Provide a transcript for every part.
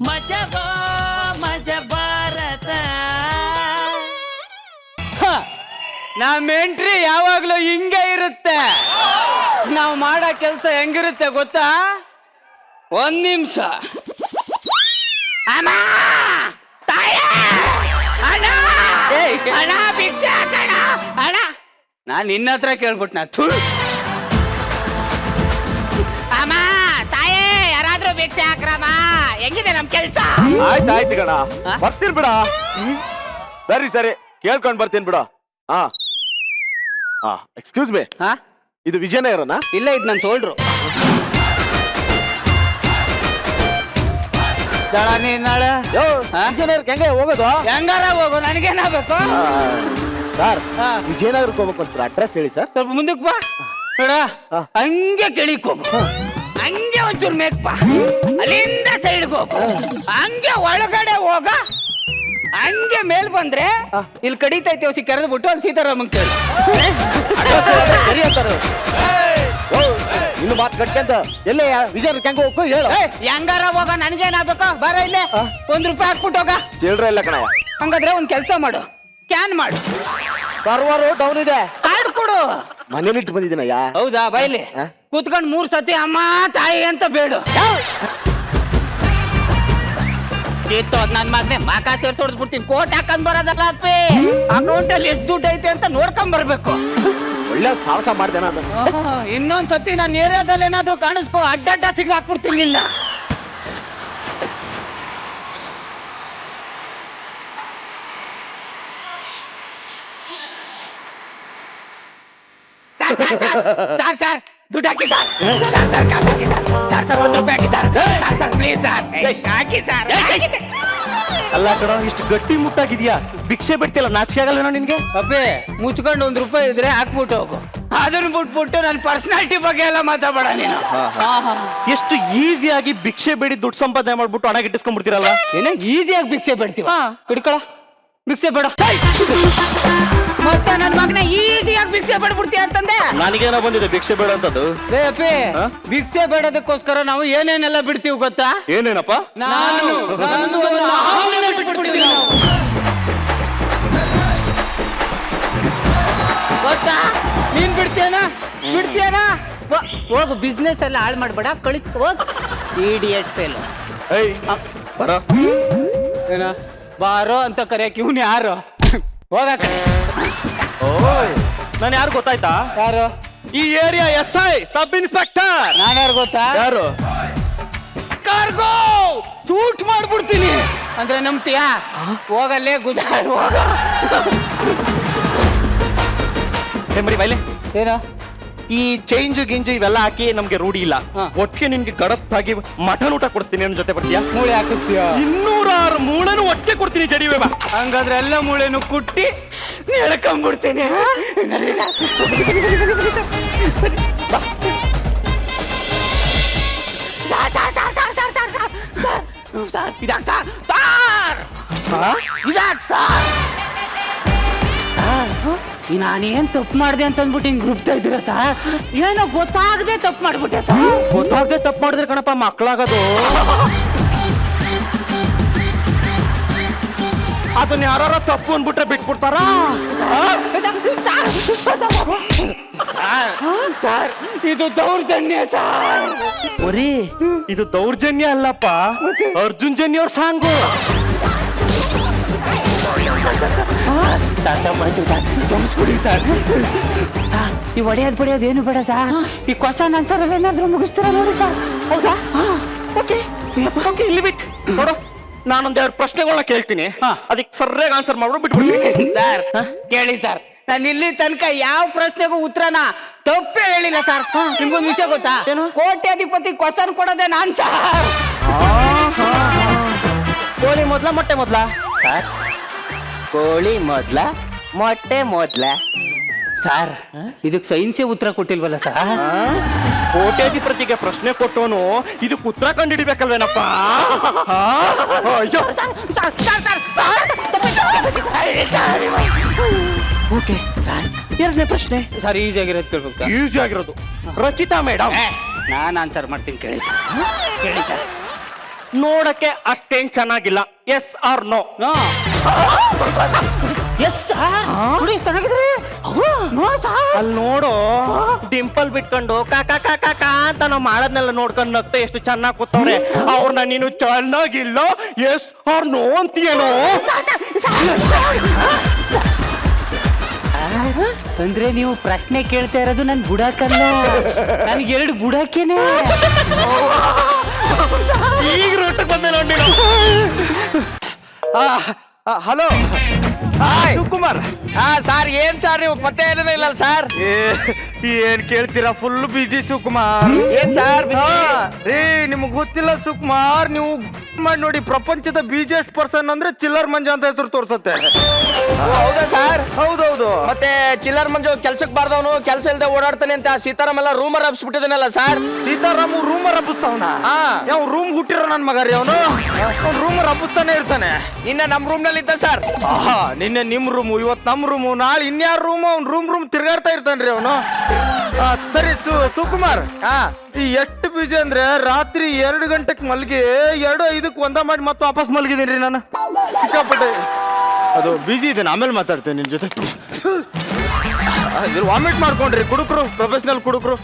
ಮಜಬೋ ಮಜ ಭಾರತ. ನಮ್ಮ ಎಂಟ್ರಿ ಯಾವಾಗ್ಲೂ ಹಿಂಗೆ ಇರುತ್ತೆ. ನಾವು ಮಾಡೋ ಕೆಲಸ ಹೆಂಗಿರುತ್ತೆ ಗೊತ್ತಾ? ಒಂದ್ ನಿಮಿಷ. ಅಮ್ಮ ತಾಯಿ ಅಣ್ಣ ಅಣ್ಣ ಭಿಕ್ಷೆ ಹಾಕಣ್ಣ ಅಣ್ಣ. ನಾನು ನಿನ್ನ ಹತ್ರ ಕೇಳ್ಬಿಟ್ನ. ಅಮ್ಮ ತಾಯಿ ಯಾರಾದ್ರೂ ಭಿಕ್ಷೆ ಹಾಕ್ರಮ್ಮ. ಹೆಂಗಿದೆ ನಮ್ ಕೆಲ್ಸ? ಆಯ್ತಾಯ್ತು ಗಣ, ಬರ್ತೀನಿ ಬಿಡ. ಸರಿ ಸರಿ, ಕೇಳ್ಕೊಂಡ್ ಬರ್ತೀನಿ ಬಿಡ. ಎಕ್ಸ್ಕ್ಯೂಸ್ ಮೀ, ಇದು ವಿಜಯನಗರನ? ಇಲ್ಲ, ಇದು ನನ್ ಸೋಲ್ಡ್ರು. ನಾಳೆ ವಿಜಯನಗರಕ್ಕೆ ಹೆಂಗೆ ಹೋಗೋದು? ಹೆಂಗಾರ ಹೋಗು, ನನಗೇನಾಗಬೇಕು? ಸರ್, ವಿಜಯನಗರಕ್ಕೆ ಹೋಗ್ಬೇಕು ಅಂತ ಅಡ್ರೆಸ್ ಹೇಳಿ ಸರ್. ಸ್ವಲ್ಪ ಮುಂದಕ್ಕೆ ಬಾ. ನೋಡ, ಹಂಗೆ ಕೆಳಿಕ್ ಹೋಗು, ಹಂಗೆ ಒಂಚೂರು ಮೇಕ್ ಬಾ, ಅಲ್ಲಿಂದ ಸೈಡ್ಗೆ ಹೋಗು, ಹಂಗೆ ಒಳಗಡೆ ಹೋಗ, ಹಂಗೆ ಮೇಲ್ ಬಂದ್ರೆ ಇಲ್ಲಿ ಕಡಿತೈತೆ ಹೊಸಿ ಕರೆದು ಬಿಟ್ಟು ಅಲ್ಲಿ ಸೀತಾರಾಮನ್ ಕೇಳಿ. ಇನ್ನು ಮಾತು ಕಟ್ಕಂತ ಎಲ್ಲೇ ವಿಜಯನಗರಕ್ಕೆ ಹೆಂಗೆ ಹೋಗ್ಬೇಕು ಹೇಳು. ಹೆಂಗಾರ ಹೋಗ, ನನಗೇನಾಗಬೇಕು? ಬರ ಇಲ್ಲೇ ₹1 ಹಾಕ್ಬಿಟ್ಟು ಹೋಗ. ಚಿಲ್ಡ್ರ ಇಲ್ಲ ಕಣ. ಹಂಗಾದ್ರೆ ಒಂದ್ ಕೆಲ್ಸ ಮಾಡು, ಕ್ಯಾನ್ ಮಾಡು. ಸರ್ವರ್ ಡೌನ್ ಇದೆ, ಕಾರ್ಡ್ ಕೊಡು. ಮನೇಲಿ ಇಟ್ಟು ಬಂದಿದ್ದೀನಯ್ಯ. ಹೌದಾ? ಬೈಲಿ ಕೂತ್ಕೊಂಡು 3 ಸತಿ ಅಮ್ಮ ತಾಯಿ ಅಂತ ಬೇಡು. ನನ್ ಮಗನೆ ಮಕ ಸೇರ್ಸಿ ಹೊಡೆದ್ಬಿಡ್ತೀನಿ. ಕೋಟ್ ಹಾಕೊಂಡ್ ಬರೋದಲ್ಲ ಅಪ್ಪಿ, ಅಕೌಂಟ್ ಅಲ್ಲಿ ಎಷ್ಟು ದುಡ್ಡು ಐತೆ ಅಂತ ನೋಡ್ಕೊಂಡ್ ಬರ್ಬೇಕು. ಒಳ್ಳೆ ಸಾಹಸ ಮಾಡ್ದೆ ನಾನು. ಇನ್ನೊಂದ್ ಸತಿ ನಾನು ಏರಿಯಾದಲ್ಲಿ ಏನಾದ್ರು ಕಾಣಿಸ್ಕೋ, ಅಡ್ಡ ಸಿಗ್ ಹಾಕ್ಬಿಡ್ತೀನಿ ಇಲ್ಲ. ಸರ್ ದುಡ್ಡು ಹಾಕಿ ಸರ್. ₹1 ಹಾಕಿ ಸರ್, ಪ್ಲೀಸ್ ಸರ್, ಹಾಕಿ ಸರ್. ಅಲ್ಲ ಕಣ, ಇಷ್ಟು ಗಟ್ಟಿ ಮುಟ್ಟಾಗಿದ್ಯಾ, ಭಿಕ್ಷೆ ಬಿಡ್ತಿಲ್ಲ, ನಾಚಿಕೆ ಆಗಲ್ಲ ನಿನ್ಗೆ? ಅಪ್ಪಿ ಮುಚ್ಕೊಂಡು ₹1 ಇದ್ರೆ ಹಾಕ್ಬಿಟ್ಟು ಹೋಗು. ಅದನ್ನ ಬಿಟ್ಬಿಟ್ಟು ನನ್ನ ಪರ್ಸನಾಲಿಟಿ ಬಗ್ಗೆ ಎಲ್ಲ ಮಾತಾಡಬೇಡ ನೀನು. ಎಷ್ಟು ಈಸಿಯಾಗಿ ಭಿಕ್ಷೆ ಬೇಡಿ ದುಡ್ಡು ಸಂಪಾದನೆ ಮಾಡ್ಬಿಟ್ಟು ಹಣ ಗಿಟ್ಟಿಸ್ಕೊಂಡ್ಬಿಡ್ತೀರಲ್ಲ. ಏನೇ ಈಸಿಯಾಗಿ ಭಿಕ್ಷೆ ಬೇಡ್ತೀವ? ಹಿಡ್ಕೊಳ, ಭಿಕ್ಷೆ ಬೇಡ. ಮತ್ತೆ ನನ್ನ ಮಗನ ಈಸಿಯಾಗಿ ಭಿಕ್ಷೆ ಬೇಡ್ಬಿಡ್ತೀಯ ಅಂತಂದೆ. ನನಗೇನೋ ಬಂದಿದೆ ಭಿಕ್ಷೆ ಬೇಡ ಅಂತದ್ದು. ರೇ ಅಪ್ಪಿ, ಭಿಕ್ಷೆ ಬೇಡೋದಕ್ಕೋಸ್ಕರ ನಾವು ಏನೇನೆಲ್ಲ ಬಿಡ್ತೀವಿ ಗೊತ್ತಾ? ಏನೇನಪ್ಪ? ನಾನು ಗೊತ್ತಾ? ನೀನ್ ಬಿಡ್ತೀಯನಾ? ಹೋಗು, ಬಿಸ್ನೆಸ್ ಎಲ್ಲ ಹಾಳು ಮಾಡ್ಬೇಡ, ಕಳಿಸ್ ಹೋಗ್. Idiot fail. ಏನ ಬಾರೋ ಅಂತ ಕರೆಯಕ್ಕೆ ಇವನು ಯಾರು? ಹೋಗ ಕಡೆ. ನಾನು ಯಾರು ಗೊತ್ತಾಯ್ತಾ? ಯಾರು? ಈ ಏರಿಯಾ SI ಸಬ್ ಇನ್ಸ್ಪೆಕ್ಟರ್. ನಾನು ಯಾರು ಗೊತ್ತಾ? ಯಾರು? ಕಾರ್ಗೋ ಶೂಟ್ ಮಾಡ್ಬಿಡ್ತೀನಿ ಅಂದ್ರೆ ನಂಬ್ತೀಯಾ? ಹೋಗಲ್ಲೇ ಗುಜಾರ್ ಹೋಗ. ಮರಿ ಬೈಲೆ. ಏನ ಈ ಚೇಂಜು ಗಿಂಜು ಇವೆಲ್ಲ ಹಾಕಿ ನಮ್ಗೆ ರೂಢಿ ಇಲ್ಲ. ಒಟ್ಟಿಗೆ ನಿನ್ಗೆ ಗಡತ್ತಾಗಿ ಮಟನ್ ಊಟ ಕೊಡ್ತೀನಿ, ನನ್ನ ಜೊತೆ ಬರ್ತೀಯಾ? ಮೂಳೆ ಹಾಕಿಸ್ತೀಯ? 206 ಮೂಳೆನು ಒಟ್ಟಿಗೆ ಕೊಡ್ತೀನಿ, ಜಡಿವೆ ಬಾ. ಹಂಗಾದ್ರೆ ಎಲ್ಲ ಮೂಳೆನು ಕುಟ್ಟಿ ಎಳ್ಕೊಂಡ್ಬಿಡ್ತೀನಿ. ನಾನೇನ್ ತಪ್ಪು ಮಾಡಿದೆ ಅಂತ ಅಂದ್ಬಿಟ್ಟು ಹಿಂಗ್ ಗ್ರೂಪ್ತಾ ಇದ್ದೀರಾ ಸರ್? ಏನೋ ಗೊತ್ತಾಗದೆ ತಪ್ಪು ಮಾಡ್ಬಿಟ್ಟೆ ಸರ್. ಗೊತ್ತಾಗದೆ ತಪ್ಪು ಮಾಡಿದ್ರೆ ಕಣಪ್ಪ ಮಕ್ಕಳಾಗೋದು. ಅದನ್ನ ಯಾರ ತಪ್ಪು ಅಂದ್ಬಿಟ್ರೆ ಬಿಟ್ಬಿಡ್ತಾರ? ಇದು ದೌರ್ಜನ್ಯ ಸರ್. ಬರೀ ಇದು ದೌರ್ಜನ್ಯ ಅಲ್ಲಪ್ಪ, ಅರ್ಜುನ್ ಜನ್ಯ ಅವ್ರ ಸಾಂಗು. ಈ ಒಡೆಯೋದು ಬಡಿಯೋದು ಏನು ಬೇಡ ಸರ್. ಈ ಕ್ವಶನ್ ಆನ್ಸರ್ ಎಲ್ಲ ಏನಾದ್ರೂ ಮುಗಿಸ್ತೀರಾ ನೋಡಿ ಸರ್. ಹೌದಾ? ಓಕೆ, ಇಲ್ಲಿ ಬಿಟ್ಟು ನೋಡು, ನಾನೊಂದೆರಡು ಪ್ರಶ್ನೆಗಳನ್ನ ಕೇಳ್ತೀನಿ, ಅದಕ್ಕೆ ಸರ್ಯಾಗಿ ಆನ್ಸರ್ ಮಾಡ್ಬಿಟ್ಟು ಬಿಟ್ಬಿಡ್ತೀನಿ. ಸರ್ ಕೇಳಿ ಸರ್, ನಾನು ಇಲ್ಲಿ ತನಕ ಯಾವ ಪ್ರಶ್ನೆಗೂ ಉತ್ತರನ ತಪ್ಪೇ ಹೇಳಿಲ್ಲ ಸರ್. ನಿಮ್ಗೊಂದು ವಿಷಯ ಗೊತ್ತಾ? ಕೋಟ್ಯಾಧಿಪತಿ ಕ್ವಶನ್ ಕೊಡೋದೇ ನಾನ್ ಸರ್. ಕೋಳಿ ಮೊದ್ಲ ಮೊಟ್ಟೆ ಮೊದ್ಲ? ಕೋಳಿ ಮೊದ್ಲ ಮೊಟ್ಟೆ ಮೊದ್ಲ? ಸರ್ ಇದಕ್ಕೆ ಸೈನ್ಸೇ ಉತ್ತರ ಕೊಟ್ಟಿಲ್ವಲ್ಲ ಸರ್. ಕೋಟ್ಯಾಧಿಪತಿಗೆ ಪ್ರಶ್ನೆ ಕೊಟ್ಟವನು ಇದಕ್ಕೆ ಉತ್ತರ ಕಂಡಿಡಿಬೇಕಲ್ವೇನಪ್ಪ? ಓಕೆ ಸರ್, ಎರಡನೇ ಪ್ರಶ್ನೆ ಸರ್ ಈಸಿ ಆಗಿರೋದು ಕೇಳ್ಬೇಕು. ಈಸಿ ಆಗಿರೋದು ರಚಿತಾ ಮೇಡಮ್. ನಾನು ಆನ್ಸರ್ ಮಾಡ್ತೀನಿ, ಕೇಳಿ ಸರ್. ಕೇಳಿ ಸರ್, ನೋಡಕ್ಕೆ ಅಷ್ಟೇನ್ ಚೆನ್ನಾಗಿಲ್ಲ. Yes or no? Yes sir ಚೆನ್ನಾಗಿದ್ರಿ. ಅಲ್ಲಿ ನೋಡು, ಡಿಂಪಲ್ ಬಿಟ್ಕೊಂಡು ಕಾಕಾ ಕಾಕಾ ಕಾ ಅಂತ ನಾವು ಮಾಡೋದ್ನೆಲ್ಲ ನೋಡ್ಕೊಂಡು ನಗ್ತಾ ಎಷ್ಟು ಚೆನ್ನಾಗಿ ಕೂತವ್ರೆ. ಅವ್ರನ್ನ ನೀನು ಚೆನ್ನಾಗಿಲ್ಲ ಎಸ್ ಆರ್ ನೋ ಅಂತೀಯೇನೋ? ಅಂದ್ರೆ ನೀವು ಪ್ರಶ್ನೆ ಕೇಳ್ತಾ ಇರೋದು ನನ್ ಬುಡಕಲ್ಲ, ನನ್ಗೆ 2 ಬುಡಕೇನೆ. ಈಗ ರೋಟಕ್ಕೆ ಬಂದೆ ನೋಡಿ ನೀನು. ಹಲೋ ಶಿವಕುಮಾರ್. ಸರ್ ಏನ್ ಸರ್ ನೀವು ಪತ್ತೆ ಏನೇನೂ ಇಲ್ಲ ಸರ್. ಏನ್ ಕೇಳ್ತೀರಾ, ಫುಲ್ ಬಿಜಿ ಶಿವಕುಮಾರ್. ಏನ್ ಸರ್ ರೀ ನಿಮಗ್ ಗೊತ್ತಿಲ್ಲ ಶಿವಕುಮಾರ್, ನೀವು ಮಾಡಿ ನೋಡಿ, ಪ್ರಪಂಚದ ಬಿಜಿಯೆಸ್ಟ್ ಪರ್ಸನ್ ಅಂದ್ರೆ ಚಿಲ್ಲರ್ ಮಂಜ ಅಂತ ಹೆಸರು ತೋರ್ಸತ್ತೆ. ಹೌದಾ ಸರ್? ಹೌದೌದು. ಮತ್ತೆ ಚಿಲ್ಲರ್ ಮಂಜು ಕೆಲ್ಸಕ್ಕೆ ಬಾರ್ದವನು ಕೆಲಸ ಇಲ್ಲದೆ ಓಡಾಡ್ತಾನೆ ಅಂತ ಸೀತಾರಾಮ್ ಎಲ್ಲ ರೂಮರ್ ಹಬ್ಸ್ಬಿಟ್ಟಿದ್ದಾನಲ್ಲ ಸರ್. ಸೀತಾರಾಮು ರೂಮರ್ ಹಬ್ಬಿಸ್ತಾವನ. ಯಾವ ರೂಮ್ ಹುಟ್ಟಿರೋ ನನ್ ಮಗ ರೀ ಅವನು. ರೂಮರ್ ಹಬ್ಬಿಸ್ತಾನೆ ಇರ್ತಾನೆ. ಇನ್ನ ನಮ್ ರೂಮ್ ನಲ್ಲಿ ಇದ್ದ ಸರ್. ನಿನ್ನೆ ನಿಮ್ ರೂಮು, ಇವತ್ ನಮ್ ರೂಮು, ನಾಳೆ ಇನ್ಯಾರ ರೂಮು, ಅವ್ನ್ ರೂಮ್ ತಿರ್ಗಾಡ್ತಾ ಇರ್ತಾನ್ರಿ ಅವನು. ಸರಿ ಶಿವಕುಮಾರ್, ಈ ಎಷ್ಟು ಬಿಜಿ ಅಂದ್ರೆ ರಾತ್ರಿ 2 ಗಂಟೆಗೆ ಮಲ್ಗಿ 2:05 ಒಂದ ಮಾಡಿ ಮತ್ತೆ ವಾಪಸ್ ಮಲ್ಗಿದ್ದೀನಿ ರೀ ನಾನು. ಸಿಕ್ಕಾಪಟ್ಟೆ ಅದು ಬಿಜಿ ಇದ್ದೇನೆ, ಆಮೇಲೆ ಮಾತಾಡ್ತೇನೆ ನಿನ್ ಜೊತೆ. ವಾಮಿಟ್ ಮಾಡ್ಕೊಂಡ್ರಿ ಕುಡುಕ್ರು, ಪ್ರೊಫೆಷನಲ್ ಕುಡುಕ್ರು.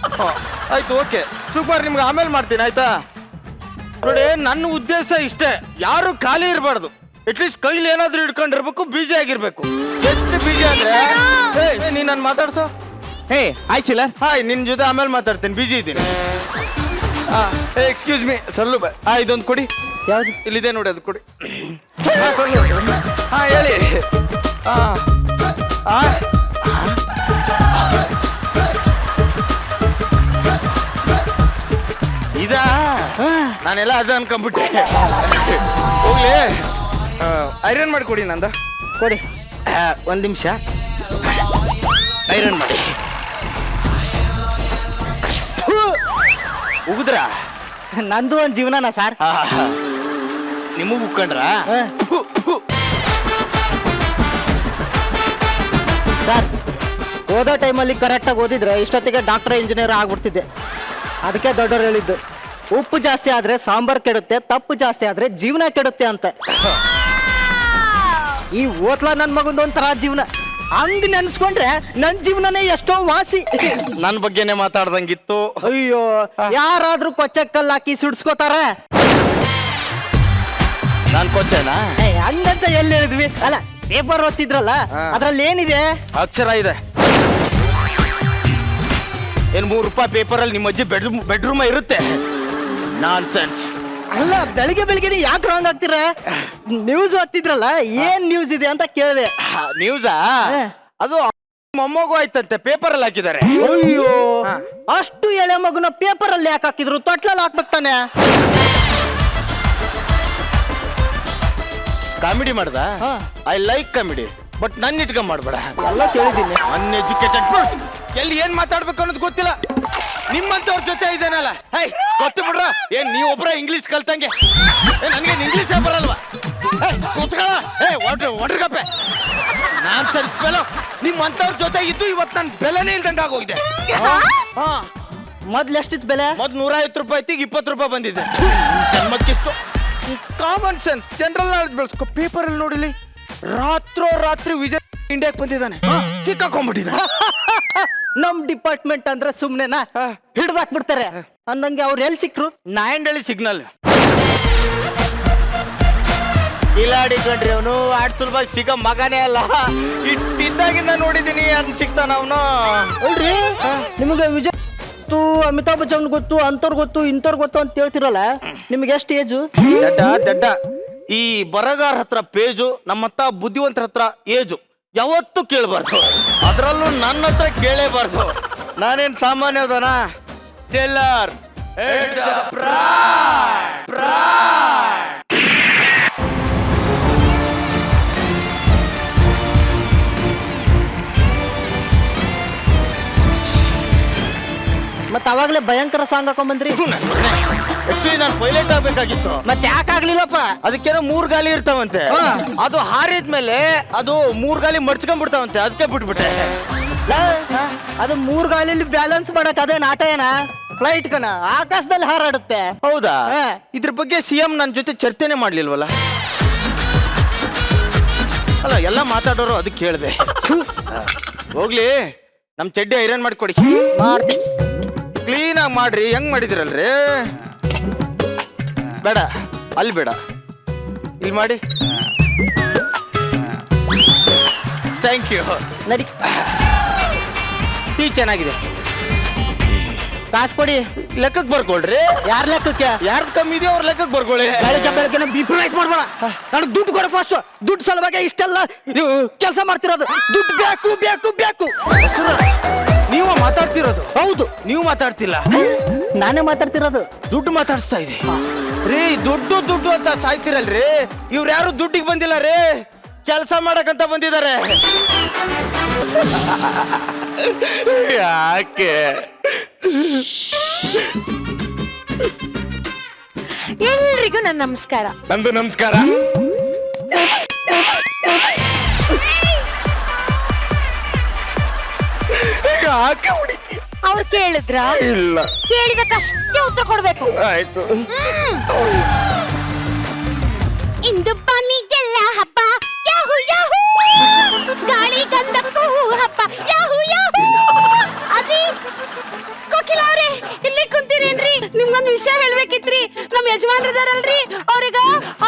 ಆಯ್ತು ಓಕೆ ಶಿವಕುಮಾರ್, ನಿಮ್ಗೆ ಆಮೇಲೆ ಮಾಡ್ತೀನಿ ಆಯ್ತಾ. ನೋಡಿ ನನ್ನ ಉದ್ದೇಶ ಇಷ್ಟೇ, ಯಾರು ಖಾಲಿ ಇರಬಾರ್ದು. ಅಟ್ಲೀಸ್ಟ್ ಕೈಲಿ ಏನಾದ್ರೂ ಹಿಡ್ಕೊಂಡಿರ್ಬೇಕು, ಬಿಜಿ ಆಗಿರ್ಬೇಕು. ಎಷ್ಟು ಬಿಜಿ ಅಂದ್ರೆ ನೀನ್ ನನ್ ಮಾತಾಡ್ಸೋ. ಹೇ ಆಯ್ ಚಿಲ್ಲರ್. ಹಾಯ್, ನಿನ್ ಜೊತೆ ಆಮೇಲೆ ಮಾತಾಡ್ತೀನಿ, ಬಿಜಿ ಇದ್ದೀನಿ. ಎಕ್ಸ್ಕ್ಯೂಸ್ ಮೀ ಸಲ್ಲು. ಇದೊಂದು ಕೊಡಿ. ಯಾವ್ದು? ಇಲ್ಲಿದೆ ನೋಡಿ, ಅದು ಕೊಡಿ. ಸಲ್ಲು. ಹೇಳಿ. ಇದಾ ನಾನೆಲ್ಲ ಅದ ಅನ್ಕೊಂಡ್ಬಿಟ್ಟೆ. ಹೋಗ್ಲಿ, ಐರನ್ ಮಾಡಿ ಕೊಡಿ ನಂದ. ಕೊಡಿ. 1 ನಿಮಿಷ ಐರನ್ ಮಾಡಿ. ಉಗಿದ್ರ ನಂದು ಒಂದ್ ಜೀವನನ ಸರ್. ನಿಮಗ್ ಉಕ್ಕೊಂಡ್ರ ಸರ್, ಓದೋ ಟೈಮಲ್ಲಿ ಕರೆಕ್ಟಾಗಿ ಓದಿದ್ರೆ ಇಷ್ಟೊತ್ತಿಗೆ ಡಾಕ್ಟರ್ ಇಂಜಿನಿಯರ್ ಆಗ್ಬಿಡ್ತಿದ್ದೆ. ಅದಕ್ಕೆ ದೊಡ್ಡವ್ರು ಹೇಳಿದ್ದು, ಉಪ್ಪು ಜಾಸ್ತಿ ಆದ್ರೆ ಸಾಂಬಾರ್ ಕೆಡುತ್ತೆ, ತಪ್ಪು ಜಾಸ್ತಿ ಆದ್ರೆ ಜೀವನ ಕೆಡುತ್ತೆ ಅಂತ. ಈ ಓತ್ಲ ನನ್ ಮಗಂದು ಒಂಥರ ಜೀವನ. ಹಂಗ್ ನೆನ್ಸ್ಕೊಂಡ್ರೆ ನನ್ ಜೀವನನೇ ಎಷ್ಟೋ ವಾಸಿ. ನನ್ ಬಗ್ಗೆನೆ ಮಾತಾಡ್ದಂಗಿತ್ತು. ಅಯ್ಯೋ, ಯಾರಾದ್ರೂ ಕೊಚ್ಚಕ್ಕಲ್ಲ ಹಾಕಿ ಸುಡ್ಸ್ಕೋತಾರ. ನಾನ್ ಕೊಚ್ಚೇನಾ? ಹಂಗಂತ ಎಲ್ಲಿ ಹೇಳಿದ್ವಿ? ಅಲ್ಲ, ಪೇಪರ್ ಓದ್ತಿದ್ರಲ್ಲ, ಅದ್ರಲ್ಲಿ ಏನಿದೆ? ಅಕ್ಷರ ಇದೆ. ಏನ್ 3 ರೂಪಾಯಿ ಪೇಪರ್ ಅಲ್ಲಿ ನಿಮ್ಮ ಅಜ್ಜಿ ಬೆಡ್ರೂಮ್ ಇರುತ್ತೆ. ನಾನ್ ಸೆನ್ಸ್. ಅಲ್ಲ, ಬೆಳಿಗ್ಗೆ ಯಾಕೆ ರಾಂಗ್ ಆಗ್ತೀರ? ನ್ಯೂಸ್ ಓದ್ತಿದ್ರಲ್ಲ, ಏನ್ ನ್ಯೂಸ್ ಇದೆ ಅಂತ ಕೇಳಿದೆ. ನ್ಯೂಸಾ? ಅದು ಮೊಮ್ಮಗು ಆಯ್ತಂತೆ, ಪೇಪರ್ ಅಲ್ಲಿ ಹಾಕಿದ್ದಾರೆ. ಅಯ್ಯೋ, ಅಷ್ಟು ಎಳೆ ಮಗುನ ಪೇಪರ್ ಅಲ್ಲಿ ಯಾಕೆ ಹಾಕಿದ್ರು? ತೊಟ್ಲಲ್ಲಿ ಹಾಕ್ಬೇಕು ತಾನೆ. ಕಾಮಿಡಿ ಮಾಡ್ದ? ಐ ಲೈಕ್ ಕಾಮಿಡಿ, ಬಟ್ ನನ್ನ ಇಟ್ಕೊಂಡ್ ಮಾಡ್ಬೇಡ. ಎಲ್ಲ ಕೇಳಿದ್ದೀನಿ. Uneducated person. ಎಲ್ಲಿ ಏನ್ ಮಾತಾಡ್ಬೇಕು ಅನ್ನೋದು ಗೊತ್ತಿಲ್ಲ. ನಿಮ್ಮಂತವ್ರ ಜೊತೆ ಇದೇನಲ್ಲ, ಹೈ ಗೊತ್ತು ಬಿಡ್ರ. ಏನ್ ನೀವ್ ಒಬ್ರ ಇಂಗ್ಲಿಷ್ ಕಲ್ತಂಗೆ, ನನ್ಗೆ ಇಂಗ್ಲಿಷ್ ಬರಲ್ವಾ? ಒಡ್ರಗಪ್ಪೆ ನಾನ್ ಸ್ವಲ್ಪ ಬೆಲ. ನಿಮ್ಮಂತವ್ರ ಜೊತೆ ಇದ್ದು ಇವತ್ತು ನನ್ ಬೆಲೆನೇ ಇಲ್ದಂಗ ಆಗೋಗಿದೆ. ಮೊದ್ಲು ಎಷ್ಟಿತ್ತು ಬೆಲೆ? ಮೊದ್ 150 ರೂಪಾಯಿ ಇತ್ತು, 20 ರೂಪಾಯಿ ಬಂದಿದೆ. ಜನ್ಮಕ್ಕಿಷ್ಟು ಕಾಮನ್ ಸೆನ್ಸ್, ಜನರಲ್ ನಾಲೆಜ್ ಬೆಳೆಸ್ಕೊ. ಪೇಪರ್ ಅಲ್ಲಿ ನೋಡಿಲಿ, ರಾತ್ರಿ ವಿಜಯ್ ಇಂಡಿಯಾಕ್ ಬಂದಿದ್ದಾನೆ, ಸಿಕ್ಕಾಕೊಂಡ್ಬಿಟ್ಟಿದ್ದಾನೆ. ನಮ್ ಡಿಪಾರ್ಟ್ಮೆಂಟ್ ಅಂದ್ರೆ ಸುಮ್ನೆನಾ? ಹಿಡ್ದಾಕ್ಬಿಡ್ತಾರೆ. ಅಂದಂಗೆ ಅವ್ರು ಎಲ್ಲಿ ಸಿಕ್ರು? ನಾಯಂಡಳ್ಳಿ ಸಿಗ್ನಲ್. ಕಿಲಾಡಿ ಕಣ್ರಿ ಅವನು, ಆಡ್ ಸುಲಭ ಸಿಗ ಮಗನೇ ಅಲ್ಲ. ಇಟ್ಟಿದ್ದಾಗಿಂದ ನೋಡಿದೀನಿ, ಅಂತ ಸಿಗ್ತಾನ ಅವನು. ಅಲ್ರಿ, ನಿಮಗೆ ವಿಜಯ್ ಗೊತ್ತು, ಅಮಿತಾಬ್ ಬಚ್ಚನ್ ಗೊತ್ತು, ಅಂತವ್ರು ಗೊತ್ತು, ಇಂಥವ್ರು ಗೊತ್ತು ಅಂತ ಹೇಳ್ತಿರಲ್ಲ, ನಿಮ್ಗೆ ಎಷ್ಟು ಏಜು? ದಡ್ಡ ಈ ಬರಗಾರ ಹತ್ರ ಪೇಜು, ನಮ್ಮತ್ತ ಬುದ್ಧಿವಂತರ ಹತ್ರ ಏಜು ಯಾವತ್ತೂ ಕೇಳಬಾರ್ದು. ಅದರಲ್ಲೂ ನನ್ನ ಹತ್ರ ಕೇಳೇಬಾರ್ದು. ನಾನೇನ್ ಸಾಮಾನ್ಯದನ? ಟೆಲ್ಲರ್ ಮತ್ತ ಅವಾಗ್ಲೇ ಭಯಂಕರ ಸಾಂಗ್ ಹಾಕೊಂಡ್ ಬಂದ್ರಿ. ಆಕ್ಚುಲಿ ನಾನು ಪೈಲಟ್ ಆಗ್ಬೇಕಾಗಿತ್ತು. ಮತ್ತೆ ಯಾಕೆ ಆಗ್ಲಿಲ್ಲಪ್ಪ? ಅದಕ್ಕೇನೋ 3 ಗಾಲಿ ಇರ್ತಾವಂತೆ. ಅದು ಹಾರಿದ್ಮೇಲೆ ಅದು 3 ಗಾಲಿ ಮಡ್ಚ್ಕೊಂಡ್ಬಿಡ್ತಾವಂತೆ, ಅದಕ್ಕೆ ಬಿಟ್ಬಿಟ್ಟೆ. ಅದು 3 ಗಾಲಿಯಲ್ಲಿ ಬ್ಯಾಲೆನ್ಸ್ ಮಾಡಕ್ ಅದೇನ್ ಆಟ ಏನ? ಫ್ಲೈಟ್ ಕಣ, ಆಕಾಶದಲ್ಲಿ ಹಾರಾಡುತ್ತೆ. ಹೌದಾ? ಹಾ. ಇದ್ರ ಬಗ್ಗೆ CM ನನ್ನ ಜೊತೆ ಚರ್ಚೆನೆ ಮಾಡ್ಲಿಲ್ವಲ್ಲ? ಅಲ್ಲ, ಎಲ್ಲ ಮಾತಾಡೋರು ಅದಕ್ಕೆ ಕೇಳಿದೆ. ಹೋಗ್ಲಿ, ನಮ್ ಚಡ್ಡಿ ಐರನ್ ಮಾಡಿಕೊಡಿ. ಮಾಡ್ತೀನಿ. ಕ್ಲೀನ್ ಆಗಿ ಮಾಡ್ರಿ. ಹೆಂಗ್ ಮಾಡಿದಿರಲ್ರಿ? ಬೇಡ, ಅಲ್ಲಿ ಬೇಡ, ಇಲ್ಲಿ ಮಾಡಿ. Thank you. ನಡಿ. ಟೀ ಚೆನ್ನಾಗಿದೆ. ಕಾಸು ಕೊಡಿ. ಲೆಕ್ಕಕ್ಕೆ ಬರ್ಕೊಳ್ರಿ. ಯಾರ ಲೆಕ್ಕಕ್ಕೆ? ಯಾರ್ದು ಕಮ್ಮಿ ಇದೆಯೋ ಅವ್ರ ಲೆಕ್ಕಕ್ಕೆ ಬರ್ಕೊಳ್ಳಿ. ಬೆಳಗ್ಗೆ ಬೆಳಗ್ಗೆ ಬಿಪ್ರೈಸ್ ಮಾಡ್ಬೇಡ. ನನಗೆ ದುಡ್ಡು ಕೊಡು ಫಸ್ಟ್. ದುಡ್ಡು ಸಲುವಾಗಿ ಇಷ್ಟೆಲ್ಲ ಕೆಲಸ ಮಾಡ್ತಿರೋದು. ದುಡ್ಡು ಬೇಕು ಬೇಕು ಬೇಕು. ನೀವು ಮಾತಾಡ್ತಿರೋದು? ಹೌದು. ನೀವು ಮಾತಾಡ್ತಿಲ್ಲ, ನಾನೇ ಮಾತಾಡ್ತಿರೋದು. ದುಡ್ಡು ಮಾತಾಡಿಸ್ತಾ ಇದೆ ರೀ. ದುಡ್ಡು ದುಡ್ಡು ಅಂತ ಸಾಯ್ತಿರಲ್ರಿ. ಇವ್ರು ಯಾರು ದುಡ್ಡಿಗೆ ಬಂದಿಲ್ಲ ರೀ, ಕೆಲಸ ಮಾಡಕಂತ ಬಂದಿದ್ದಾರೆ. ಯಾಕೆ? ಎಲ್ರಿಗೂ ನನ್ನ ನಮಸ್ಕಾರ. ನಂದು ನಮಸ್ಕಾರ. ಯಾಕೆ ಹೊಡಿತೀಯ? ಅವ್ರು ಕೇಳಿದ್ರ? ಇಲ್ಲ. ಕೇಳಿದಕ್ಕಷ್ಟೇ ಉತ್ತರ ಕೊಡ್ಬೇಕು. ಆಯ್ತು. ಇಂದು ಬನ್ನಿಗೆಲ್ಲ ಹಬ್ಬ, ಯಾಹು ಯಾಹು. ಗಾಳಿ ಗಂಧಕ್ಕೂ ಹಬ್ಬ, ಯಾಹು ಯಾಹು. ಅದಿ ಕೋಕಿಲ ಅವ್ರೆ, ಇಲ್ಲಿ ಕುಂತೀರೇನ್ರಿ? ನಿಮ್ಗೊಂದು ವಿಷಯ ಹೇಳ್ಬೇಕಿತ್ರಿ. ನಮ್ ಯಜಮಾನ್ರಿದಾರಲ್ರಿ, ಅವ್ರಿಗ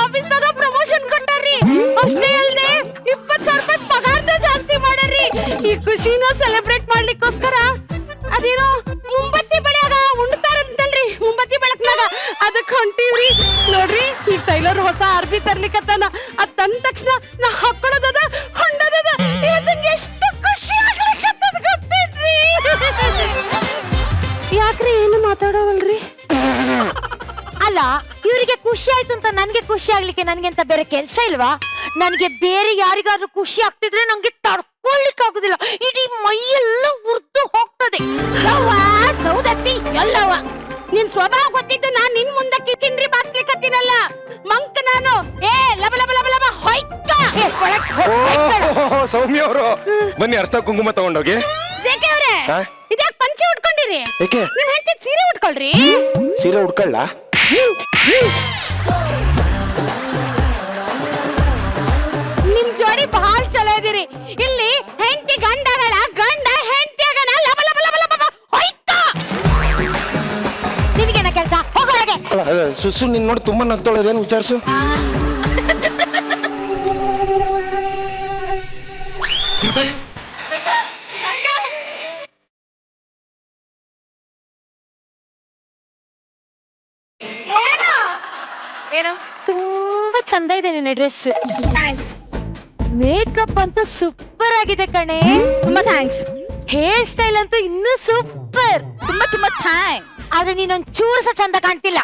ಆಫೀಸ್ನಾಗ ಪ್ರಮೋಷನ್ ಕೊಟ್ಟಾರ್ರಿ. ಅಷ್ಟೇ ಅಲ್ದೆ 20,000 ರೂಪಾಯಿ ಪಗಾರ್ದ ಜಾಸ್ತಿ ಮಾಡ್ಯಾರ್ರಿ. ಈ ಖುಷಿನ ಸೆಲೆಬ್ರೇಟ್ ಮಾಡ್ಲಿಕ್ಕೋಸ್ಕರ ಅದೇನೋ ಮುಂಬತ್ತಿ ಬೆಳಗ ಉಣ್ತಾರಂತಲ್ರಿ, ಮುಂಬತ್ತಿ ಬೆಳಕ್ನಾಗ ಅದಕ್ಕೆ ಹೊಂಟೀವ್ರಿ. ನೋಡ್ರಿ, ಈ ಟೈಲರ್ ಹೊಸ ಅರ್ಬಿ ತರ್ಲಿಕ್ಕತ್ತಾನ. ಅದ್ ತಂದ ತಕ್ಷಣ ನಾ ಹಾಕೊಳ್ಳೋದದ, ಹೊಂಡೋದದ. ಇವತ್ತಿಗೆ ಎಷ್ಟು ಖುಷಿ ಆಗ್ಲಿಕ್ಕತ್ತದ ಗೊತ್ತೈತ್ರಿ. ಯಾಕ್ರಿ ಏನು ಮಾತಾಡೋವಲ್ರಿ? ಅಲ್ಲ, ಇವರಿಗೆ ಖುಷಿ ಆಯ್ತು ಅಂತ ನನ್ಗೆ ಖುಷಿ ಆಗ್ಲಿಕ್ಕೆ ನನ್ಗೆ ಅಂತ ಬೇರೆ ಕೆಲ್ಸ ಇಲ್ವಾ? ನನ್ಗೆ ಬೇರೆ ಯಾರಿಗಾದ್ರೂ ಖುಷಿ ಆಗ್ತಿದ್ರೆ ನಂಗೆ ತಡ್ಕೊಳ್ಲಿಕ್ಕೆ ಆಗುದಿಲ್ಲ. ಇಡೀ ಮೈಯೆಲ್ಲ ಉರ್ದು ಹೋಗ್ತದೆ. ಸೌದತ್ತಿ ಎಲ್ಲವ ನಿನ್ ಸ್ವಭಾವ ಗೊತ್ತಿದ್ದು ನಾನ್ ನಿನ್ ಮುಂದಕ್ಕೆ ಕಿಂಡ್ರಿ ಬಾರ್ಸ್ಲಿಕ್ಕತ್ತೀನಲ್ಲ. ಮಂಕ ನಾನು. ಏ ಲಬ ಲಬ ಲಬ ಲಬ ಹೊಯ್ಕ. ಸೌಮ್ಯ ಅವರು ಬನ್ನಿ, ಅರ್ಥ ಕುಂಕುಮ ತಗೊಂಡೋಗಿ. ಜೇಕೆ ಅವ್ರೆ, ಇದ್ಯಾಕ್ ಪಂಚೆ ಉಟ್ಕೊಂಡಿರಿ? ಏಕೆ? ನಿಮ್ ಹೆಂಡತಿ ಸೀರೆ ಉಟ್ಕೊಳ್ರಿ. ಸೀರೆ ಉಟ್ಕೊಳ್ಳ? ನಿಮ್ ಜೋಡಿ ಬಹಳ ಚಲೋ ಇದೀರಿ. ಇಲ್ಲಿ ಹೆಂಡತಿ ಗಂಡಗಳ, ಗಂಡ ಹೆಂಡತಿಯಾಗನ ಲಬ ಲಬ ಲಬ ಲಬ ಹೊಯ್ಕ. ನಿನಗೇನ ಕೆಲ್ಸ? ಹೋಗೊಳಗೆ. ಸುಸು ನಿನ್ ನೋಡಿ ತುಂಬಾ ನಗ್ತೊಳದೇನು ವಿಚಾರಿಸು. ಏನು? ತುಂಬಾ ಚಂದ ಇದೆ ನಿನ್ನ ಡ್ರೆಸ್. ಮೇಕಪ್ ಅಂತೂ ಸೂಪರ್ ಆಗಿದೆ ಕಣೆ. ತುಂಬಾ ಥ್ಯಾಂಕ್ಸ್. ಹೇರ್ ಸ್ಟೈಲ್ ಅಂತೂ ಇನ್ನೂ ಸೂಪರ್. ತುಂಬಾ ತುಂಬಾ ಥ್ಯಾಂಕ್ಸ್. ಆದ್ರೆ ನೀನೊಂದ್ ಚೂರು ಸಹ ಚಂದ ಕಾಣ್ತಿಲ್ಲ.